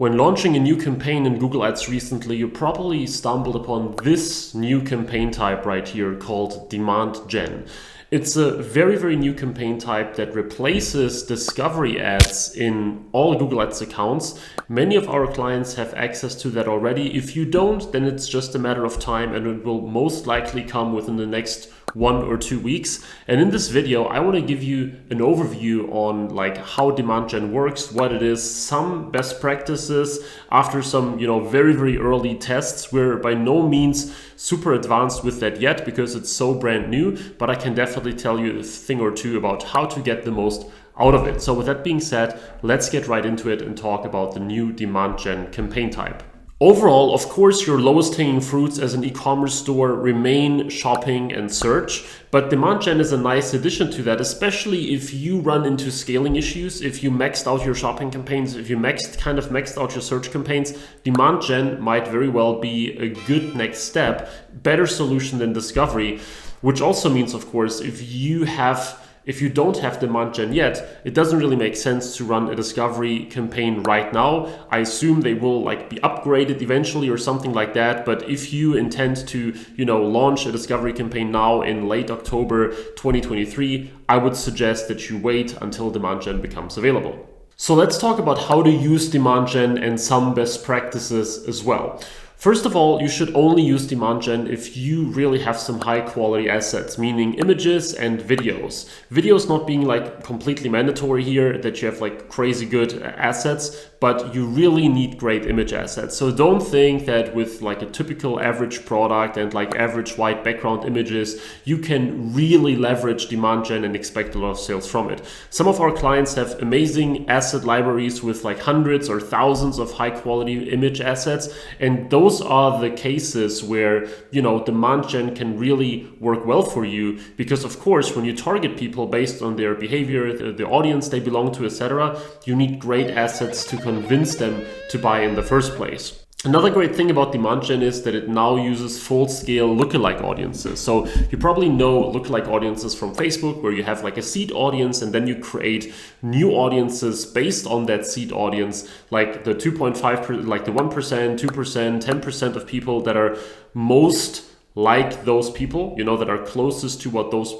When launching a new campaign in Google Ads recently, you probably stumbled upon this new campaign type right here called Demand Gen. It's a very, very new campaign type that replaces discovery ads in all Google Ads accounts. Many of our clients have access to that already. If you don't, then it's just a matter of time and it will most likely come within the next 1 or 2 weeks. And in this video, I want to give you an overview on how Demand Gen works, what it is, some best practices after some, very, very early tests. We're by no means super advanced with that yet because it's so brand new, but I can definitely tell you a thing or two about how to get the most out of it. So with that being said, let's get right into it and talk about the new Demand Gen campaign type. Overall, of course, your lowest hanging fruits as an e-commerce store remain shopping and search, but Demand Gen is a nice addition to that, especially if you run into scaling issues, if you maxed out your shopping campaigns, if you maxed out your search campaigns. Demand Gen might very well be a good next step, better solution than discovery, which also means, of course, if you don't have Demand Gen yet, it doesn't really make sense to run a discovery campaign right now. I assume they will be upgraded eventually or something like that. But if you intend to, launch a discovery campaign now in late October 2023, I would suggest that you wait until Demand Gen becomes available. So let's talk about how to use Demand Gen and some best practices as well. First of all, you should only use Demand Gen if you really have some high quality assets, meaning images and videos. Videos not being completely mandatory here, that you have crazy good assets, but you really need great image assets. So don't think that with a typical average product and average white background images, you can really leverage Demand Gen and expect a lot of sales from it. Some of our clients have amazing asset libraries with hundreds or thousands of high quality image assets, and those are the cases where Demand Gen can really work well for you, because of course when you target people based on their behavior, the audience they belong to, etc., you need great assets to convince them to buy in the first place. Another great thing about Demand Gen is that it now uses full-scale lookalike audiences. So you probably know lookalike audiences from Facebook, where you have a seed audience and then you create new audiences based on that seed audience, like the 2.5%, the 1%, 2%, 10% of people that are most like those people, that are closest to what those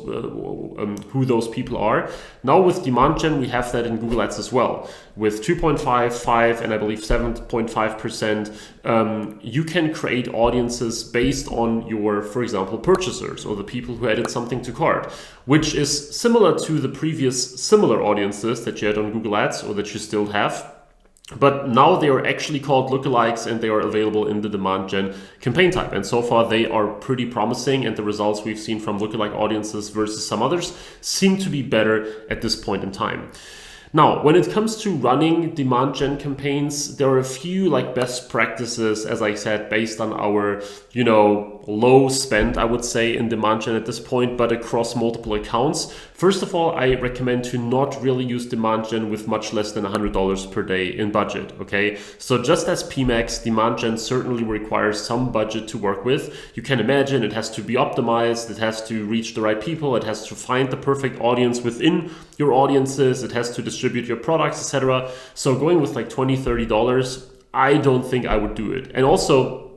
who those people are. Now with Demand Gen, we have that in Google Ads as well. With 2.5, 5, and I believe 7.5%, you can create audiences based on your, for example, purchasers or the people who added something to cart, which is similar to the previous similar audiences that you had on Google Ads or that you still have. But now they are actually called lookalikes and they are available in the Demand Gen campaign type. And so far they are pretty promising, and the results we've seen from lookalike audiences versus some others seem to be better at this point in time. Now, when it comes to running Demand Gen campaigns, there are a few best practices, as I said, based on our, low spend, I would say, in Demand Gen at this point, but across multiple accounts. First of all, I recommend to not really use Demand Gen with much less than $100 per day in budget, okay? So just as PMax, Demand Gen certainly requires some budget to work with. You can imagine it has to be optimized, it has to reach the right people, it has to find the perfect audience within your audiences, it has to distribute your products, etc. So going with $20, $30, I don't think I would do it. And also,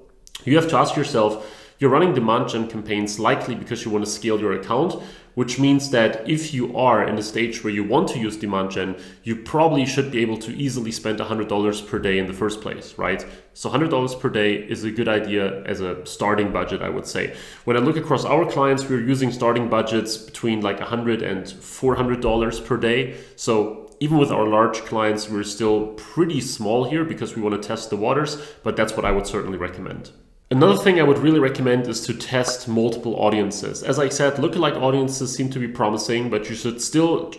you have to ask yourself, you're running Demand Gen campaigns likely because you want to scale your account, which means that if you are in a stage where you want to use Demand Gen, you probably should be able to easily spend $100 per day in the first place, right? So $100 per day is a good idea as a starting budget, I would say. When I look across our clients, we're using starting budgets between $100 and $400 per day. So even with our large clients, we're still pretty small here because we want to test the waters, but that's what I would certainly recommend. Another thing I would really recommend is to test multiple audiences. As I said, lookalike audiences seem to be promising, but you should still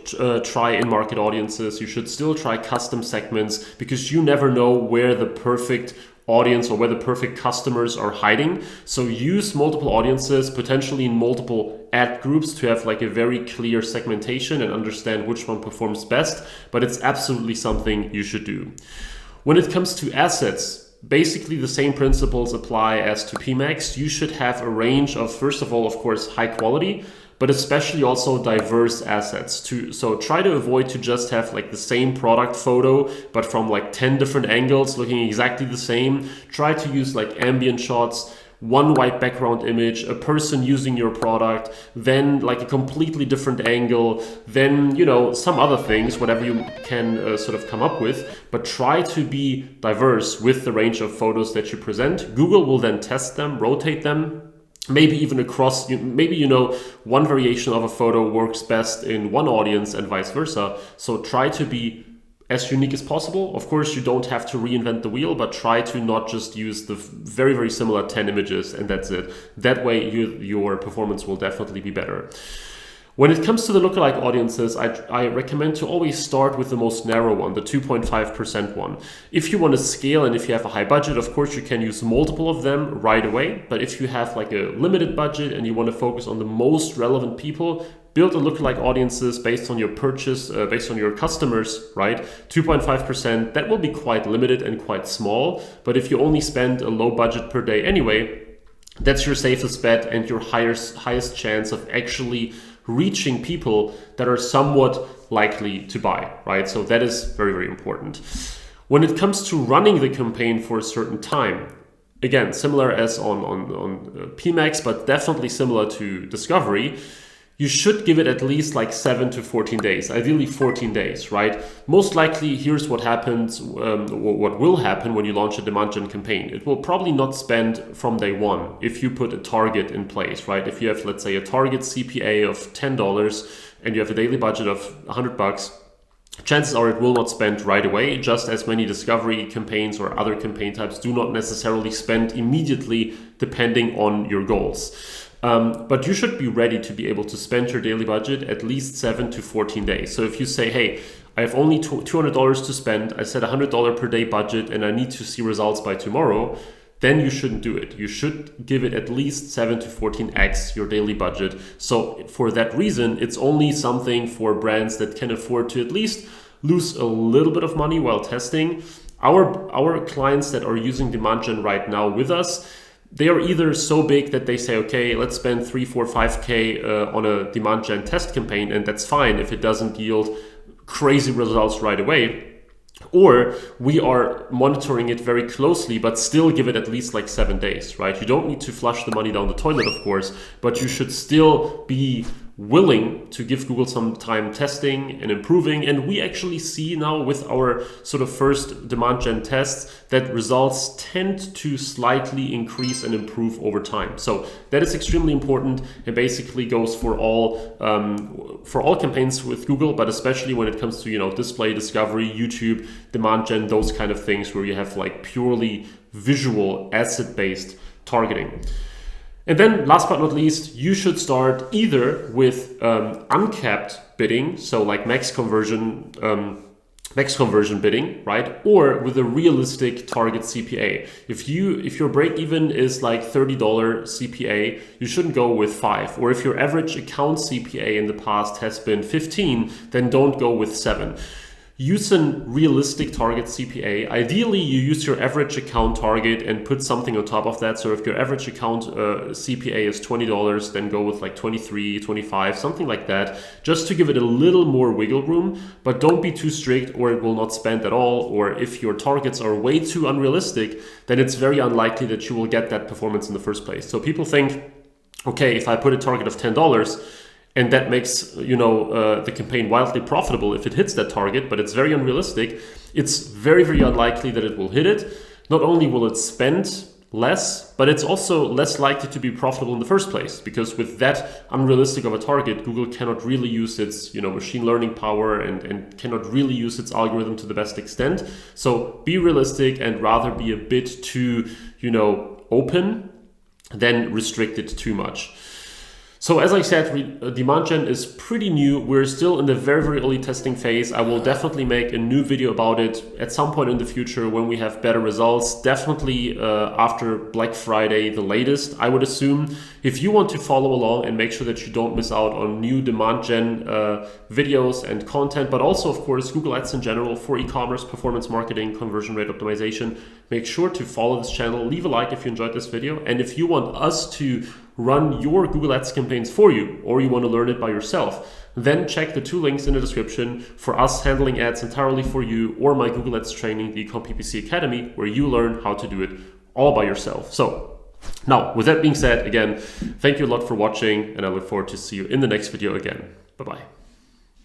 try in-market audiences. You should still try custom segments, because you never know where the perfect audience or where the perfect customers are hiding. So use multiple audiences, potentially in multiple ad groups, to have a very clear segmentation and understand which one performs best. But it's absolutely something you should do. When it comes to assets, basically the same principles apply as to PMax. You should have a range of, first of all, of course, high quality, but especially also diverse assets too. So try to avoid to just have like the same product photo, but from like 10 different angles looking exactly the same. Try to use like ambient shots, one white background image, a person using your product, then like a completely different angle, then, you know, some other things, whatever you can sort of come up with, but try to be diverse with the range of photos that you present. Google will then test them, rotate them, maybe even across, maybe, you know, one variation of a photo works best in one audience and vice versa. So try to be as unique as possible. Of course, you don't have to reinvent the wheel, but try to not just use the very, very similar 10 images and that's it. That way your performance will definitely be better. When it comes to the lookalike audiences, I recommend to always start with the most narrow one, the 2.5% one. If you want to scale and if you have a high budget, of course, you can use multiple of them right away. But if you have like a limited budget and you want to focus on the most relevant people, build a lookalike audiences based on your purchase, based on your customers, right? 2.5%, that will be quite limited and quite small. But if you only spend a low budget per day anyway, that's your safest bet and your highest chance of actually reaching people that are somewhat likely to buy, right? So that is very, very important. When it comes to running the campaign for a certain time, again, similar as on PMax, but definitely similar to Discovery, you should give it at least like 7 to 14 days, ideally 14 days, right? Most likely, here's what happens, what will happen when you launch a demand gen campaign. It will probably not spend from day one if you put a target in place, right? If you have, let's say, a target CPA of $10 and you have a daily budget of $100, chances are it will not spend right away, just as many discovery campaigns or other campaign types do not necessarily spend immediately depending on your goals. But you should be ready to be able to spend your daily budget at least 7 to 14 days. So if you say, hey, I have only $200 to spend, I set $100 per day budget and I need to see results by tomorrow, then you shouldn't do it. You should give it at least 7 to 14x your daily budget. So for that reason, it's only something for brands that can afford to at least lose a little bit of money while testing. Our clients that are using demand gen right now with us, they are either so big that they say, okay, let's spend 3, 4, 5K on a demand gen test campaign, and that's fine if it doesn't yield crazy results right away. Or we are monitoring it very closely, but still give it at least like 7 days, right? You don't need to flush the money down the toilet, of course, but you should still be willing to give Google some time testing and improving. And we actually see now with our sort of first demand gen tests that results tend to slightly increase and improve over time. So that is extremely important and basically goes for all campaigns with Google, but especially when it comes to, you know, display, discovery, YouTube, demand gen, those kind of things where you have like purely visual asset-based targeting. And then last but not least, you should start either with uncapped bidding, so like max conversion bidding, right? Or with a realistic target CPA. If your break even is like $30 CPA, you shouldn't go with 5. Or if your average account CPA in the past has been 15, then don't go with 7. Use a realistic target CPA. Ideally, you use your average account target and put something on top of that. So if your average account CPA is $20, then go with like 23, 25, something like that, just to give it a little more wiggle room. But don't be too strict or it will not spend at all. Or if your targets are way too unrealistic, then it's very unlikely that you will get that performance in the first place. So people think, okay, if I put a target of $10, and that makes, the campaign wildly profitable if it hits that target, but it's very unrealistic. It's very, very unlikely that it will hit it. Not only will it spend less, but it's also less likely to be profitable in the first place, because with that unrealistic of a target, Google cannot really use its machine learning power and cannot really use its algorithm to the best extent. So be realistic and rather be a bit too open than restricted too much. So as I said, demand gen is pretty new. We're still in the very, very early testing phase. I will definitely make a new video about it at some point in the future when we have better results. Definitely after Black Friday, the latest, I would assume. If you want to follow along and make sure that you don't miss out on new demand gen videos and content, but also, of course, Google Ads in general for e-commerce, performance marketing, conversion rate optimization, make sure to follow this channel. Leave a like if you enjoyed this video. And if you want us to run your Google Ads campaigns for you, or you want to learn it by yourself, then check the 2 links in the description for us handling ads entirely for you, or my Google Ads training, the eCom PPC Academy, where you learn how to do it all by yourself. So now, with that being said, again, thank you a lot for watching, and I look forward to see you in the next video again. Bye-bye.